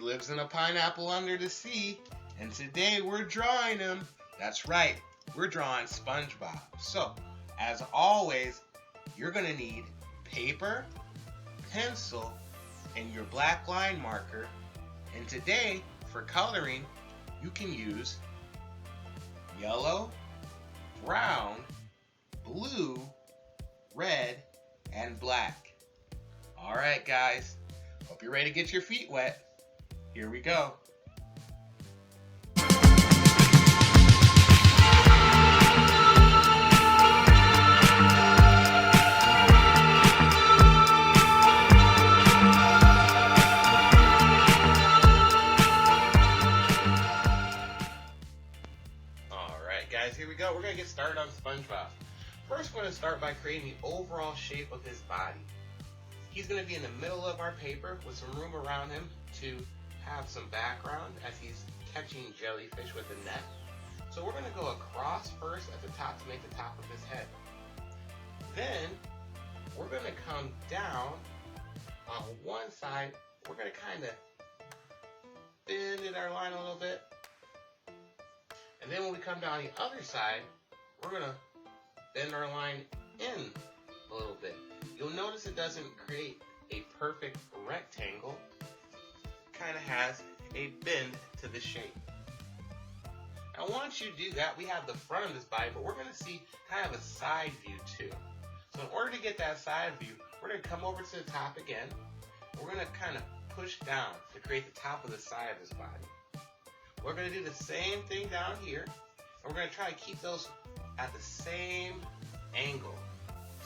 lives in a pineapple under the sea, and today we're drawing him. That's right, we're drawing SpongeBob. So, as always, you're going to need paper, pencil, and your black line marker. And today, for coloring, you can use yellow, brown, blue, red, and black. Alright guys, hope you're ready to get your feet wet. Here we go. Alright guys, here we go. We're going to get started on SpongeBob. First, we're going to start by creating the overall shape of his body. He's going to be in the middle of our paper with some room around him to have some background as he's catching jellyfish with a net. So we're going to go across first at the top to make the top of his head. Then we're going to come down on one side. We're going to kind of bend in our line a little bit. And then when we come down the other side, we're going to bend our line in a little bit. You'll notice it doesn't create a perfect rectangle. It kind of has a bend to the shape. Now once you do that, we have the front of this body, but we're going to see kind of a side view too. So in order to get that side view, we're going to come over to the top again. We're going to kind of push down to create the top of the side of his body. We're going to do the same thing down here, and we're going to try to keep those at the same angle.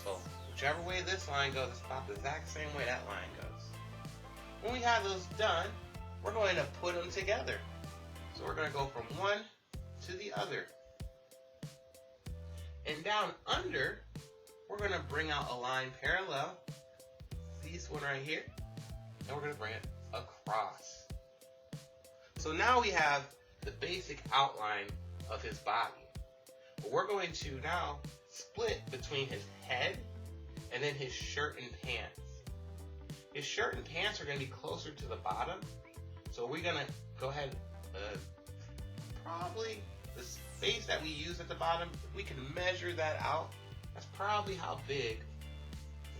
So whichever way this line goes, it's about the exact same way that line goes. When we have those done, we're going to put them together. So we're going to go from one to the other. And down under, we're going to bring out a line parallel, this one right here, and we're going to bring it across. So now we have the basic outline of his body. But we're going to now split between his head and then his shirt and pants. His shirt and pants are going to be closer to the bottom. So we're going to go ahead, probably the space that we use at the bottom, if we can measure that out, that's probably how big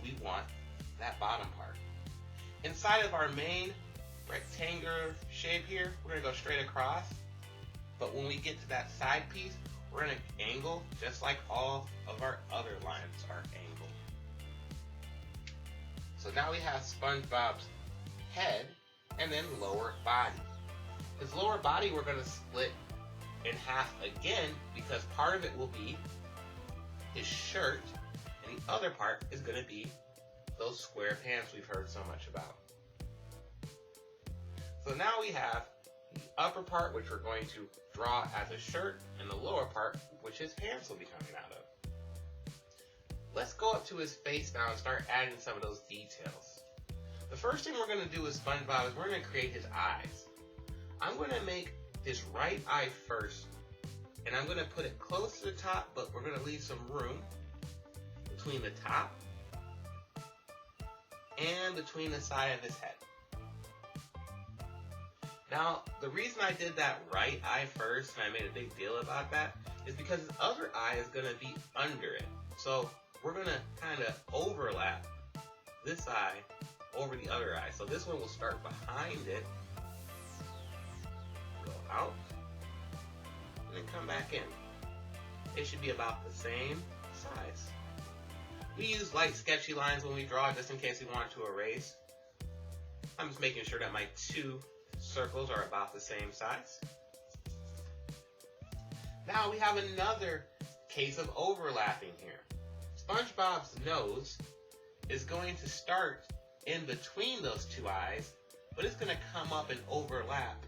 we want that bottom part. Inside of our main rectangular shape here, we're going to go straight across, but when we get to that side piece, we're going to angle just like all of our other lines are angled. So now we have SpongeBob's head and then lower body. His lower body we're going to split in half again because part of it will be his shirt and the other part is going to be those square pants we've heard so much about. So now we have the upper part, which we're going to draw as a shirt, and the lower part, which his pants will be coming out of. Let's go up to his face now and start adding some of those details. The first thing we're going to do with SpongeBob is we're going to create his eyes. I'm going to make his right eye first, and I'm going to put it close to the top, but we're going to leave some room between the top and between the side of his head. Now, the reason I did that right eye first, and I made a big deal about that, is because his other eye is going to be under it. So we're going to kind of overlap this eye over the other eye. So this one will start behind it, go out, and then come back in. It should be about the same size. We use light sketchy lines when we draw just in case we want to erase. I'm just making sure that my two circles are about the same size. Now we have another case of overlapping here. SpongeBob's nose is going to start in between those two eyes, but it's going to come up and overlap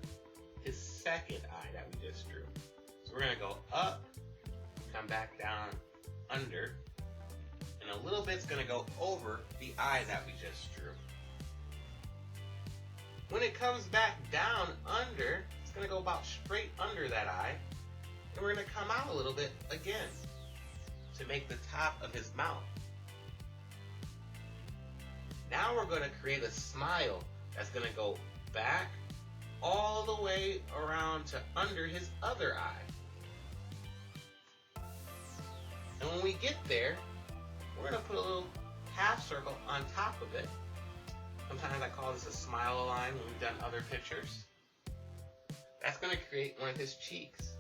his second eye that we just drew. So we're going to go up, come back down, under, and a little bit's going to go over the eye that we just drew. When it comes back down under, it's going to go about straight under that eye, and we're going to come out a little bit again to make the top of his mouth. Now we're going to create a smile that's going to go back way around to under his other eye. And when we get there, we're going to put a little half circle on top of it. Sometimes I call this a smile line when we've done other pictures. That's going to create one of his cheeks.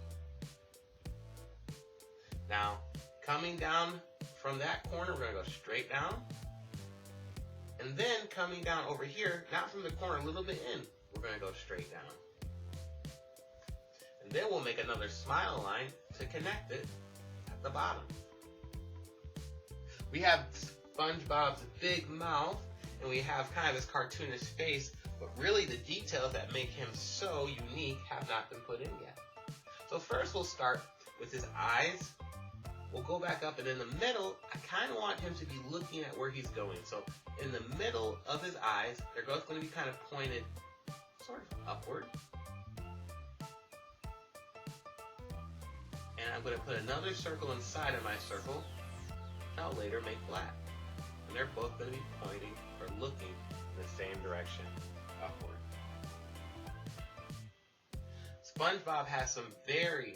Now, coming down from that corner, we're going to go straight down. And then coming down over here, not from the corner, a little bit in, we're going to go straight down. And then we'll make another smile line to connect it at the bottom. We have SpongeBob's big mouth, and we have kind of this cartoonish face, but really the details that make him so unique have not been put in yet. So first we'll start with his eyes. We'll go back up, and in the middle, I kind of want him to be looking at where he's going. So in the middle of his eyes, they're both going to be kind of pointed sort of upward. And I'm going to put another circle inside of my circle, which I'll later make flat. And they're both going to be pointing or looking in the same direction, upward. SpongeBob has some very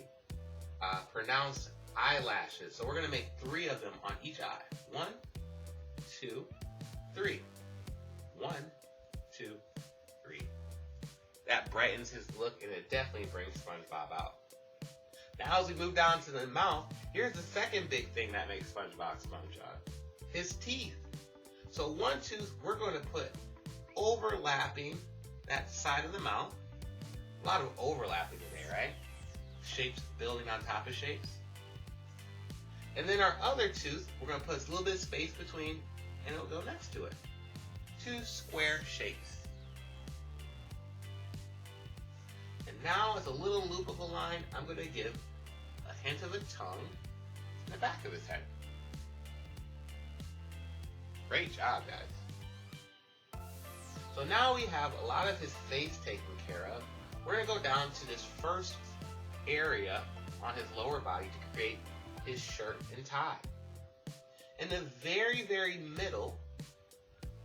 pronounced eyelashes, so we're going to make 3 of them on each eye. 1, 2, 3. 1, 2, 3. That brightens his look, and it definitely brings SpongeBob out. Now as we move down to the mouth, here's the second big thing that makes SpongeBob SpongeBob. His teeth. So one tooth we're going to put overlapping that side of the mouth. A lot of overlapping today, right? Shapes building on top of shapes. And then our other tooth, we're going to put a little bit of space between, and it'll go next to it. 2 square shapes. And now, as a little loop of a line, I'm going to give a hint of a tongue in the back of his head. Great job, guys. So now we have a lot of his face taken care of. We're going to go down to this first area on his lower body to create his shirt and tie. In the very, very middle,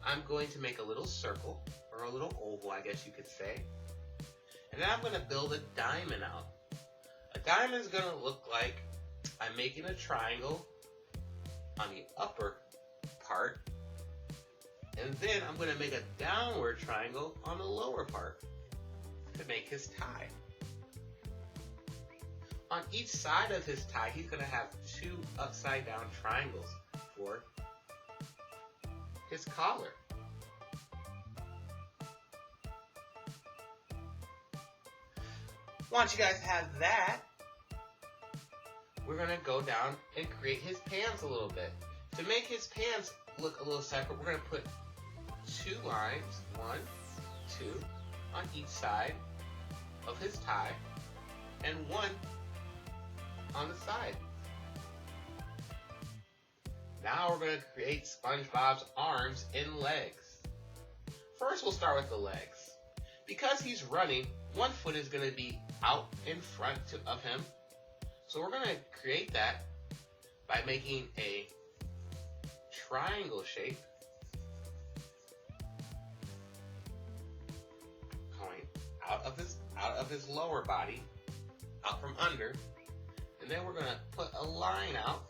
I'm going to make a little circle, or a little oval, I guess you could say. And then I'm going to build a diamond out. A diamond is going to look like I'm making a triangle on the upper part, and then I'm going to make a downward triangle on the lower part to make his tie. On each side of his tie, he's going to have 2 upside down triangles for his collar. Once you guys have that, we're going to go down and create his pants a little bit. To make his pants look a little separate, we're going to put 2 lines, 1, 2, on each side of his tie, and 1 on the side. Now we're going to create SpongeBob's arms and legs. First we'll start with the legs. Because he's running, one foot is going to be out in front of him. So we're going to create that by making a triangle shape going out of his lower body, out from under. And then we're going to put a line out,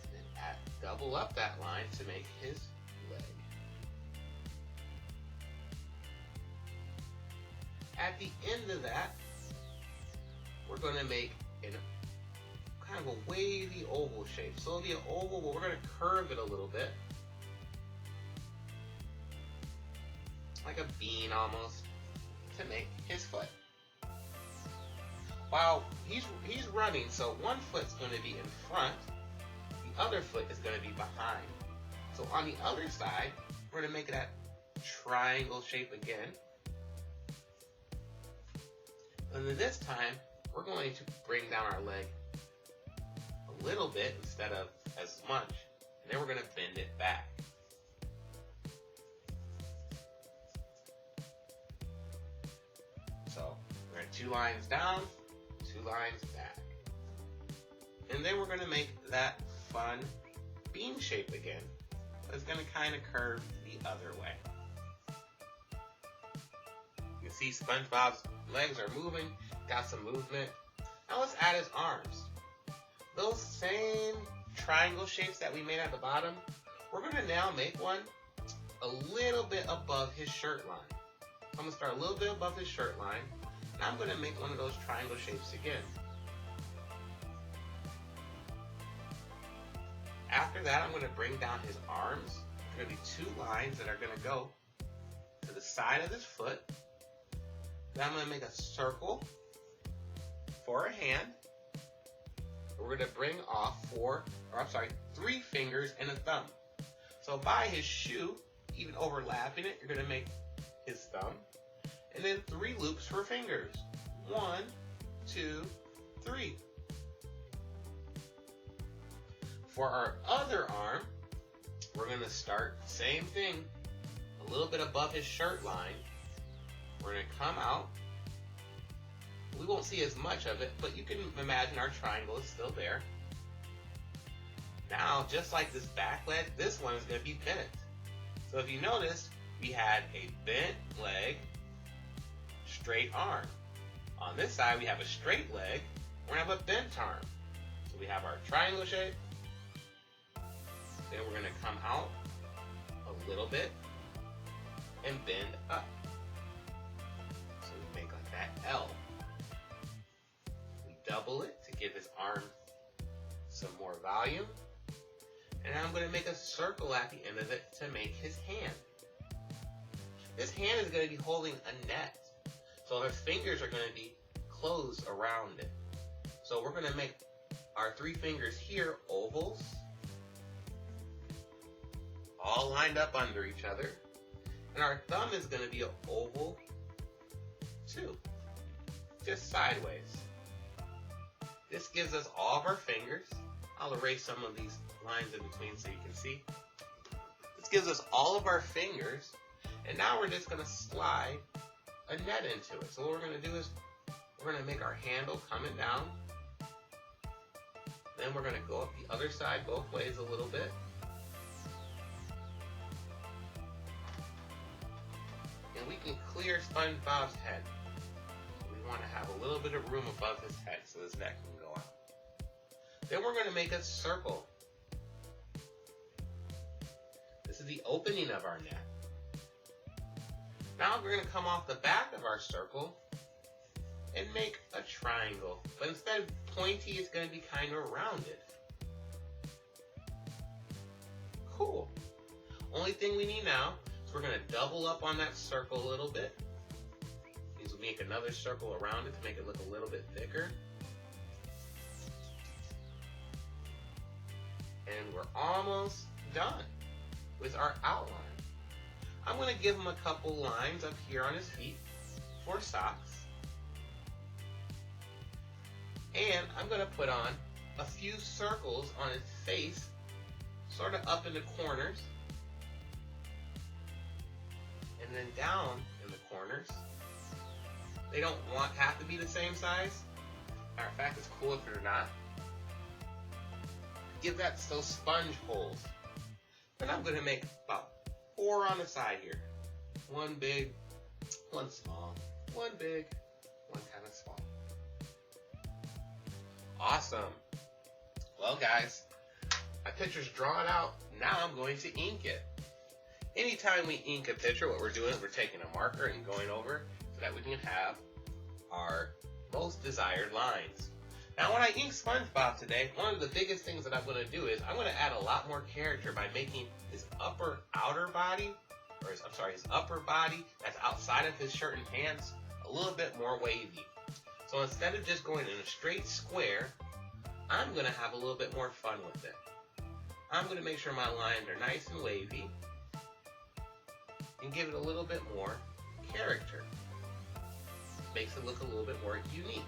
and then double up that line to make his leg. At the end of that, we're going to make an kind of a wavy oval shape. So it'll be an oval, but we're going to curve it a little bit, like a bean almost, to make his foot. While he's running, so one foot's going to be in front, the other foot is going to be behind. So on the other side, we're going to make that triangle shape again. And then this time, we're going to bring down our leg a little bit instead of as much. And then we're going to bend it back. So we're going to 2 lines down, 2 lines back. And then we're going to make that fun bean shape again. So it's going to kind of curve the other way. see SpongeBob's legs are moving, got some movement. Now let's add his arms. Those same triangle shapes that we made at the bottom, we're going to now make one a little bit above his shirt line. So I'm going to start a little bit above his shirt line, and I'm going to make one of those triangle shapes again. After that, I'm going to bring down his arms. There's going to be 2 lines that are going to go to the side of his foot. Then I'm going to make a circle for a hand. We're going to bring off 3 fingers and a thumb. So by his shoe, even overlapping it, you're going to make his thumb. And then 3 loops for fingers. 1, 2, 3. For our other arm, we're going to start, same thing, a little bit above his shirt line. We're going to come out. We won't see as much of it, but you can imagine our triangle is still there. Now, just like this back leg, this one is going to be bent. So if you notice, we had a bent leg, straight arm. On this side, we have a straight leg. We're going to have a bent arm. So we have our triangle shape. Then we're going to come out a little bit and bend up. So we make like that L. We double it to give his arm some more volume. And I'm going to make a circle at the end of it to make his hand. This hand is going to be holding a net. So his fingers are going to be closed around it. So we're going to make our 3 fingers here ovals, all lined up under each other. And our thumb is going to be an oval too, just sideways. This gives us all of our fingers. I'll erase some of these lines in between so you can see. This gives us all of our fingers, and now we're just going to slide a net into it. So what we're going to do is we're going to make our handle coming down. Then we're going to go up the other side both ways a little bit. And we can clear SpongeBob's head. We want to have a little bit of room above his head so his neck can go out. Then we're going to make a circle. This is the opening of our net. Now we're going to come off the back of our circle and make a triangle. But instead of pointy, it's going to be kind of rounded. Cool. Only thing we need now is we're going to double up on that circle a little bit. Means we'll make another circle around it to make it look a little bit thicker. And we're almost done with our outline. I'm going to give him a couple lines up here on his feet for socks. And I'm going to put on a few circles on his face, sort of up in the corners, and then down in the corners. They don't have to be the same size. Matter of fact, it's cool if they're not. Give that those sponge holes. Then I'm going to make about 4 on the side here. 1 big, 1 small, 1 big, 1 kind of small. Awesome. Well, guys, my picture's drawn out. Now I'm going to ink it. Anytime we ink a picture, what we're doing is we're taking a marker and going over so that we can have our most desired lines. Now, when I ink SpongeBob today, one of the biggest things that I'm going to do is I'm going to add a lot more character by making his outer body that's outside of his shirt and pants a little bit more wavy. So instead of just going in a straight square, I'm going to have a little bit more fun with it. I'm going to make sure my lines are nice and wavy and give it a little bit more character. Makes it look a little bit more unique.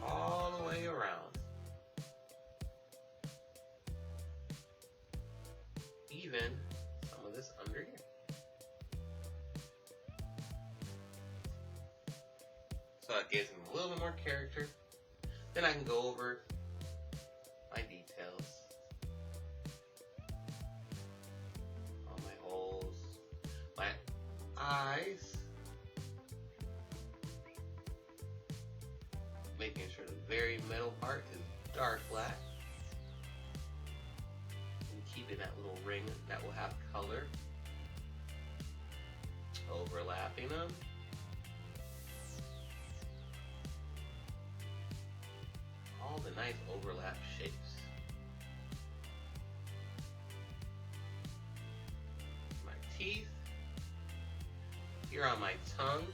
All the way around. Even some of this under here. So it gives him a little bit more character. Then I can go over my details. very middle part is dark black. And keeping that little ring that will have color. Overlapping them. All the nice overlap shapes. My teeth. Here on my tongue,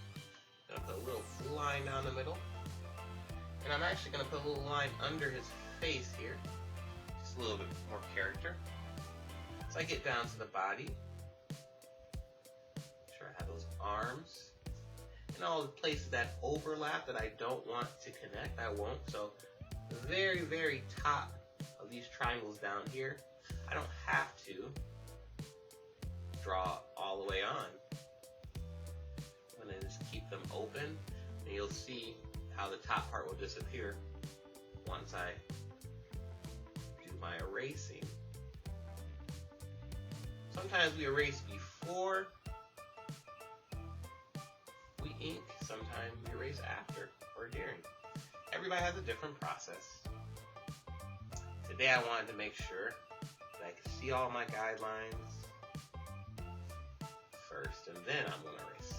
I'm gonna put a little line down the middle. And I'm actually gonna put a little line under his face here. Just a little bit more character. So I get down to the body. Make sure I have those arms. And all the places that overlap that I don't want to connect, I won't. So the very, very top of these triangles down here, I don't have to draw all the way on. I'm gonna just keep them open, and you'll see how the top part will disappear once I do my erasing. Sometimes we erase before we ink, sometimes we erase after or during. Everybody has a different process. Today I wanted to make sure that I could see all my guidelines first, and then I'm going to erase.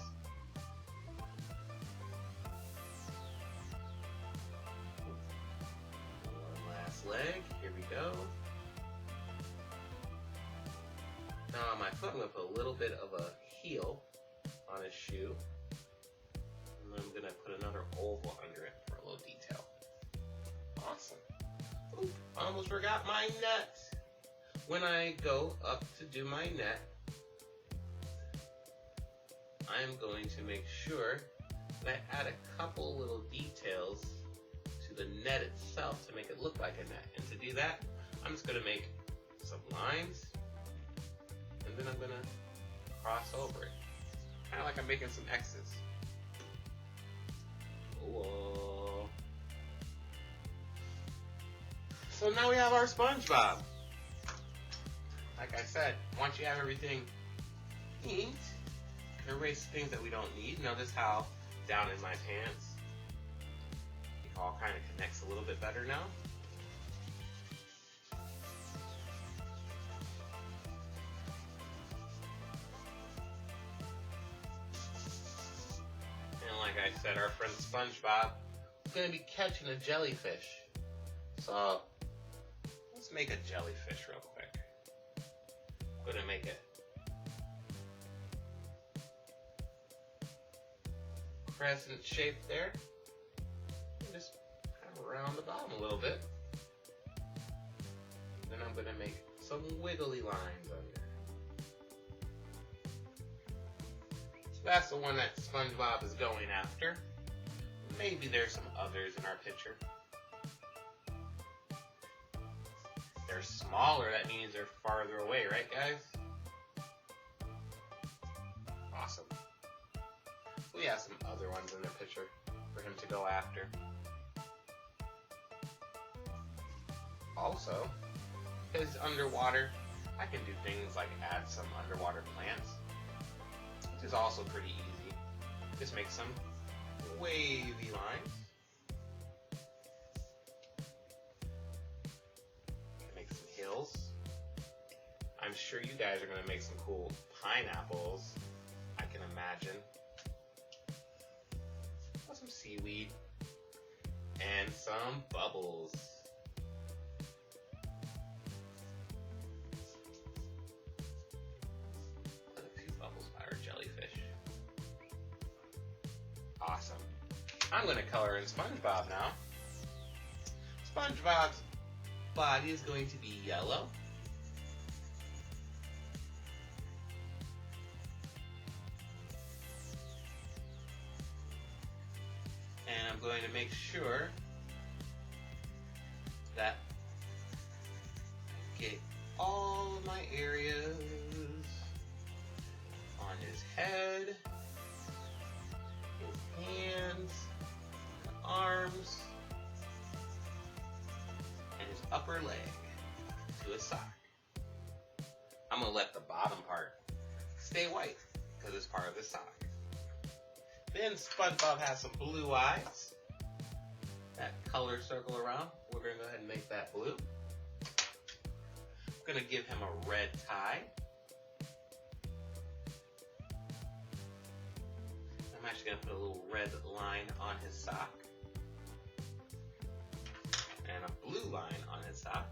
One last leg, here we go. Now on my foot I'm going to put a little bit of a heel on his shoe. And then I'm going to put another oval under it for a little detail. Awesome. Oop, almost forgot my net. When I go up to do my net, I'm going to make sure that I add a couple little details to the net itself to make it look like a net. And to do that, I'm just going to make some lines, and then I'm going to cross over it. Kind of like I'm making some X's. Whoa. So now we have our SpongeBob. Like I said, once you have everything inked, erase things that we don't need. Notice how down in my pants, it all kind of connects a little bit better now. And like I said, our friend SpongeBob is going to be catching a jellyfish. So let's make a jellyfish real quick. I'm going to make it crescent shape there. And just kind of round the bottom a little bit. Then I'm going to make some wiggly lines under. So that's the one that SpongeBob is going after. Maybe there's some others in our picture. They're smaller, that means they're farther away, right guys? Awesome. We have some other ones in the picture for him to go after. Also, because it's underwater, I can do things like add some underwater plants, which is also pretty easy. Just make some wavy lines. Make some hills. I'm sure you guys are going to make some cool pineapples, I can imagine. Some seaweed and some bubbles. Put a few bubbles by our jellyfish. Awesome. I'm going to color in SpongeBob now. SpongeBob's body is going to be yellow. And I'm going to make sure that I get all of my areas on his head, his hands, arms, and his upper leg to his sock. I'm going to let the bottom part stay white because it's part of his sock. Then SpongeBob has some blue eyes. that color circle around. We're going to go ahead and make that blue. I'm going to give him a red tie. I'm actually going to put a little red line on his sock. And a blue line on his sock.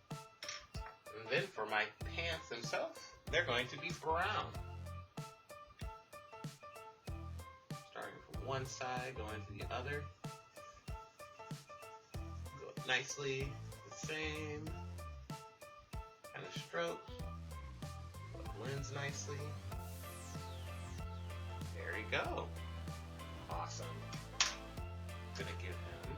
And then for my pants themselves, they're going to be brown. Starting from one side, going to the other. Go up nicely, the same kind of stroke. Blends nicely. There you go. Awesome. Gonna give him,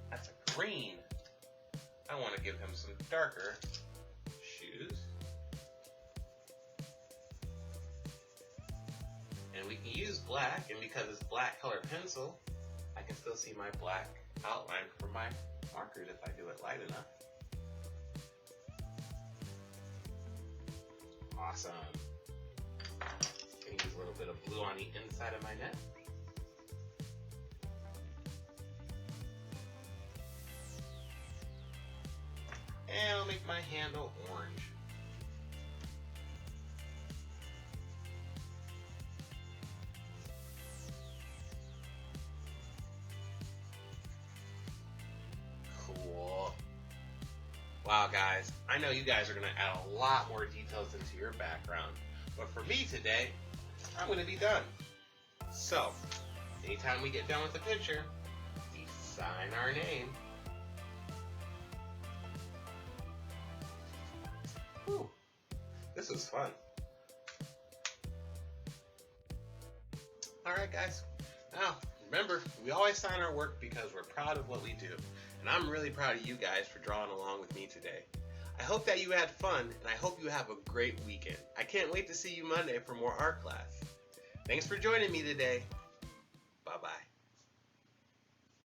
that's a green. I want to give him some darker shoes. And we can use black, and because it's black colored pencil, I can still see my black outline for my markers if I do it light enough. Awesome. Use a little bit of blue on the inside of my net. And I'll make my handle orange. Cool. Wow, guys, I know you guys are going to add a lot more details into your background, but for me today, I'm going to be done. So, anytime we get done with the picture, we sign our name. Whew, this was fun. Alright guys, now remember, we always sign our work because we're proud of what we do. And I'm really proud of you guys for drawing along with me today. I hope that you had fun, and I hope you have a great weekend. I can't wait to see you Monday for more art class. Thanks for joining me today. Bye-bye.